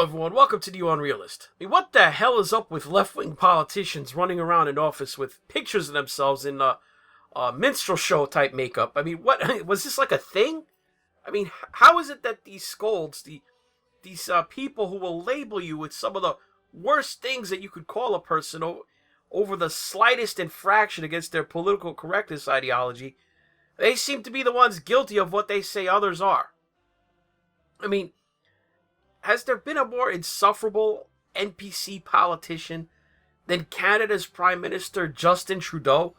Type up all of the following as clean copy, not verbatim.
everyone, welcome to NeoUnrealist. I mean, what the hell is up with left-wing politicians running around in office with pictures of themselves in minstrel show type makeup? I mean, what was this like a thing? I mean, how is it that these scolds, these people who will label you with some of the worst things that you could call a person over the slightest infraction against their political correctness ideology, they seem to be the ones guilty of what they say others are? I mean, has there been a more insufferable NPC politician than Canada's Prime Minister Justin Trudeau?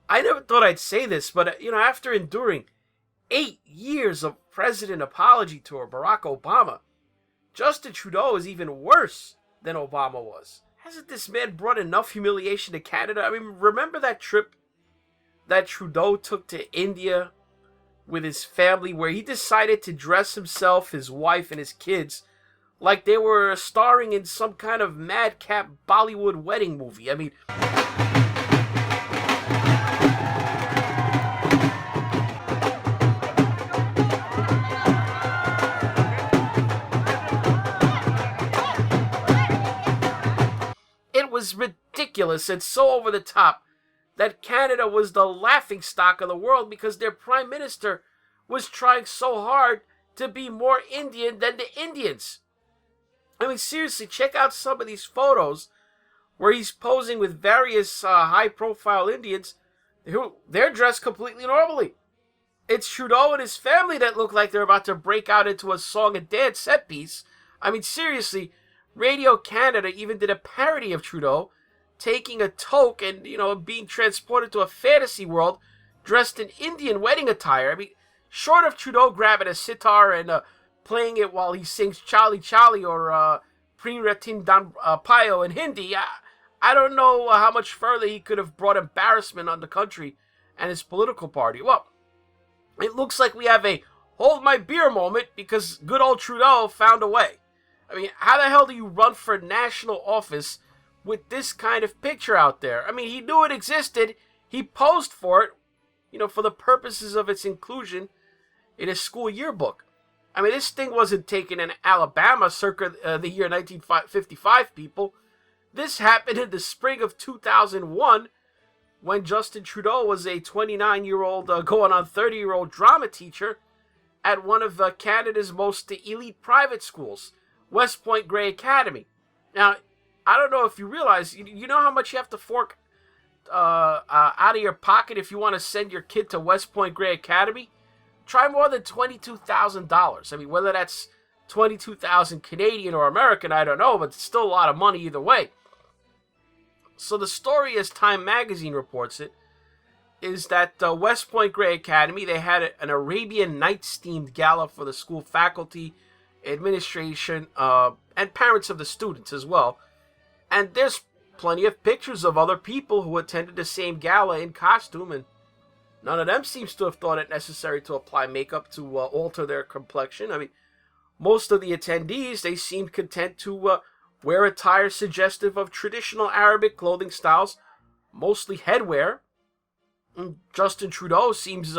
I never thought I'd say this, but after enduring 8 years of president apology tour Barack Obama, Justin Trudeau is even worse than Obama was. Hasn't this man brought enough humiliation to Canada? I mean, remember that trip that Trudeau took to India with his family where he decided to dress himself, his wife, and his kids like they were starring in some kind of madcap Bollywood wedding movie? I mean, it was ridiculous and so over the top that Canada was the laughingstock of the world because their Prime Minister was trying so hard to be more Indian than the Indians. I mean, seriously, check out some of these photos where he's posing with various high-profile Indians who they're dressed completely normally. It's Trudeau and his family that look like they're about to break out into a song and dance set piece. I mean, seriously, Radio Canada even did a parody of Trudeau taking a toque and, being transported to a fantasy world dressed in Indian wedding attire. I mean, short of Trudeau grabbing a sitar and playing it while he sings Charlie Charlie or Priratin Dan Payo in Hindi, I don't know how much further he could have brought embarrassment on the country and his political party. Well, it looks like we have a hold my beer moment because good old Trudeau found a way. I mean, how the hell do you run for national office with this kind of picture out there? I mean, he knew it existed. He posed for it, for the purposes of its inclusion in his school yearbook. I mean, this thing wasn't taken in Alabama circa the year 1955, people. This happened in the spring of 2001 when Justin Trudeau was a 29-year-old, going on 30-year-old drama teacher at one of Canada's most elite private schools, West Point Grey Academy. Now, I don't know if you realize, you know how much you have to fork out of your pocket if you want to send your kid to West Point Grey Academy? Try more than $22,000. I mean, whether that's 22,000 Canadian or American, I don't know, but it's still a lot of money either way. So the story, as Time Magazine reports it, is that West Point Grey Academy, they had an Arabian Nights-themed gala for the school faculty, administration, and parents of the students as well. And there's plenty of pictures of other people who attended the same gala in costume, and none of them seems to have thought it necessary to apply makeup to alter their complexion. I mean, most of the attendees, they seemed content to wear attire suggestive of traditional Arabic clothing styles, mostly headwear. And Justin Trudeau seems,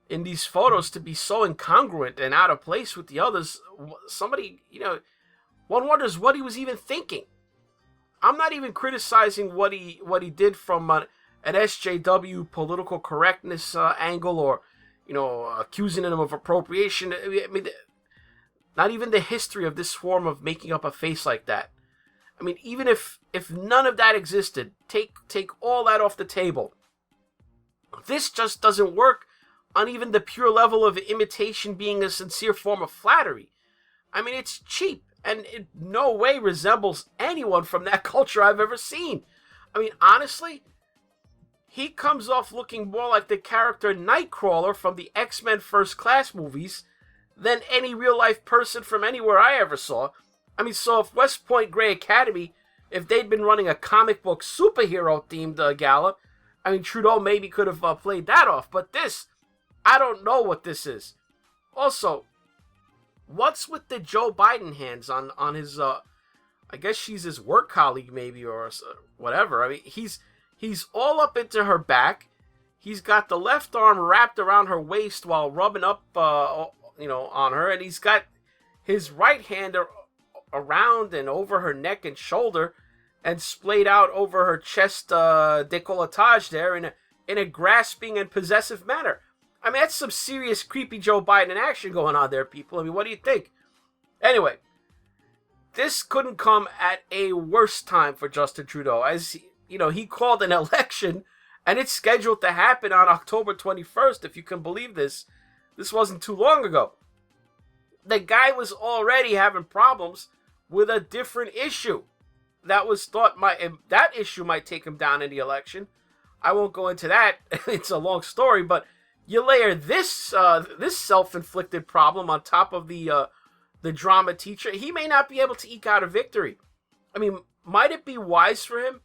in these photos, to be so incongruent and out of place with the others. Somebody, one wonders what he was even thinking. I'm not even criticizing what he did from an SJW political correctness angle or, accusing him of appropriation. I mean, not even the history of this form of making up a face like that. I mean, even if none of that existed, take all that off the table. This just doesn't work on even the pure level of imitation being a sincere form of flattery. I mean, it's cheap and in no way resembles anyone from that culture I've ever seen. I mean, honestly, he comes off looking more like the character Nightcrawler from the X-Men First Class movies than any real-life person from anywhere I ever saw. I mean, so if West Point Grey Academy, if they'd been running a comic book superhero-themed gala, I mean, Trudeau maybe could have played that off. But this, I don't know what this is. Also, what's with the Joe Biden hands on his, I guess she's his work colleague maybe or whatever. I mean, he's all up into her back. He's got the left arm wrapped around her waist while rubbing up, on her. And he's got his right hand around and over her neck and shoulder and splayed out over her chest décolletage there in a grasping and possessive manner. I mean, that's some serious creepy Joe Biden action going on there, people. I mean, what do you think? Anyway, this couldn't come at a worse time for Justin Trudeau. As you know, he called an election, and it's scheduled to happen on October 21st, if you can believe this. This wasn't too long ago. The guy was already having problems with a different issue. That was thought that issue might take him down in the election. I won't go into that. It's a long story, but you layer this this self-inflicted problem on top of the drama teacher. He may not be able to eke out a victory. I mean, might it be wise for him,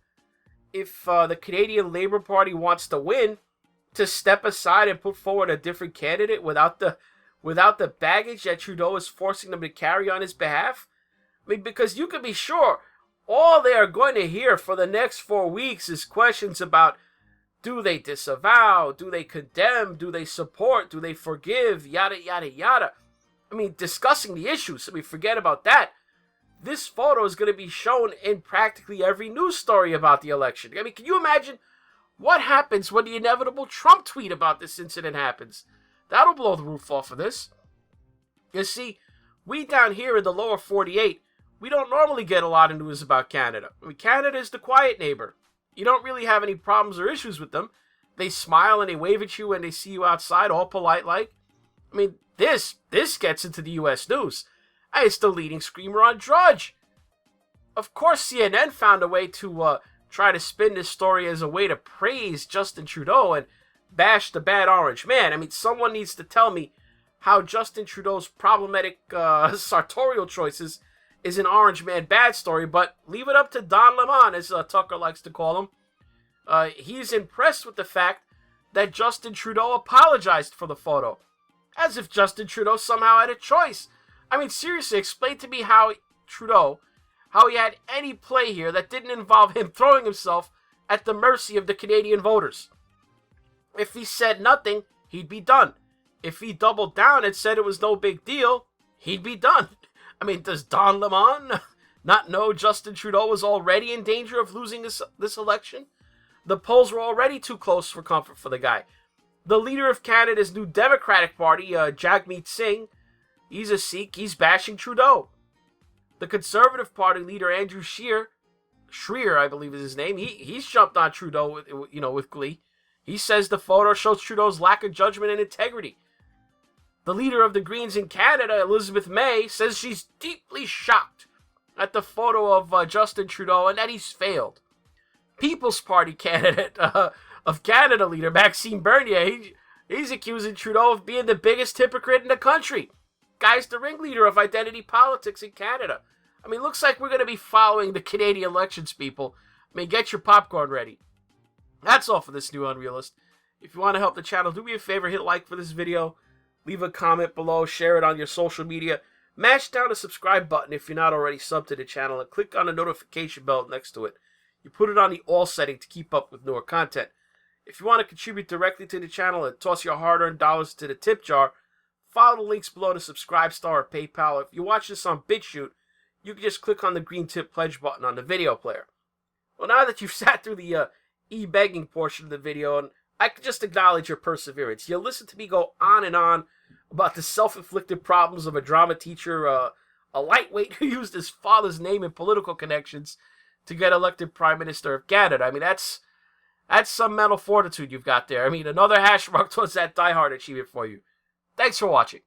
if the Canadian Labour Party wants to win, to step aside and put forward a different candidate without the baggage that Trudeau is forcing them to carry on his behalf? I mean, because you can be sure all they are going to hear for the next 4 weeks is questions about, do they disavow? Do they condemn? Do they support? Do they forgive? Yada, yada, yada. I mean, discussing the issues. I mean, forget about that. This photo is going to be shown in practically every news story about the election. I mean, can you imagine what happens when the inevitable Trump tweet about this incident happens? That'll blow the roof off of this. You see, we down here in the lower 48, we don't normally get a lot of news about Canada. I mean, Canada is the quiet neighbor. You don't really have any problems or issues with them. They smile and they wave at you when they see you outside, all polite like. I mean, this gets into the U.S. news. It's the leading screamer on Drudge. Of course, CNN found a way to try to spin this story as a way to praise Justin Trudeau and bash the bad orange man. I mean, someone needs to tell me how Justin Trudeau's problematic sartorial choices is an orange man bad story, but leave it up to Don Lemon, as Tucker likes to call him. He's impressed with the fact that Justin Trudeau apologized for the photo, as if Justin Trudeau somehow had a choice. I mean, seriously, explain to me how he had any play here that didn't involve him throwing himself at the mercy of the Canadian voters. If he said nothing, he'd be done. If he doubled down and said it was no big deal, he'd be done. I mean, does Don Lemon not know Justin Trudeau was already in danger of losing this election? The polls were already too close for comfort for the guy. The leader of Canada's new Democratic Party, Jagmeet Singh, he's a Sikh, he's bashing Trudeau. The Conservative Party leader, Andrew Scheer, I believe is his name, he's jumped on Trudeau with glee. He says the photo shows Trudeau's lack of judgment and integrity. The leader of the Greens in Canada, Elizabeth May, says she's deeply shocked at the photo of Justin Trudeau and that he's failed. People's Party candidate of Canada leader Maxime Bernier, he's accusing Trudeau of being the biggest hypocrite in the country. Guy's the ringleader of identity politics in Canada. I mean, looks like we're going to be following the Canadian elections, people. I mean, get your popcorn ready. That's all for this new Unrealist. If you want to help the channel, do me a favor, hit like for this video. Leave a comment below, share it on your social media. Mash down the subscribe button if you're not already subbed to the channel, and click on the notification bell next to it. You put it on the all setting to keep up with newer content. If you want to contribute directly to the channel and toss your hard-earned dollars to the tip jar, follow the links below to Subscribe Star or PayPal. If you watch this on BitChute, you can just click on the green tip pledge button on the video player. Well, now that you've sat through the e-begging portion of the video, and I can just acknowledge your perseverance. You listen to me go on and on about the self-inflicted problems of a drama teacher, a lightweight who used his father's name and political connections to get elected Prime Minister of Canada. I mean, that's some mental fortitude you've got there. I mean, another hash mark towards that diehard achievement for you. Thanks for watching.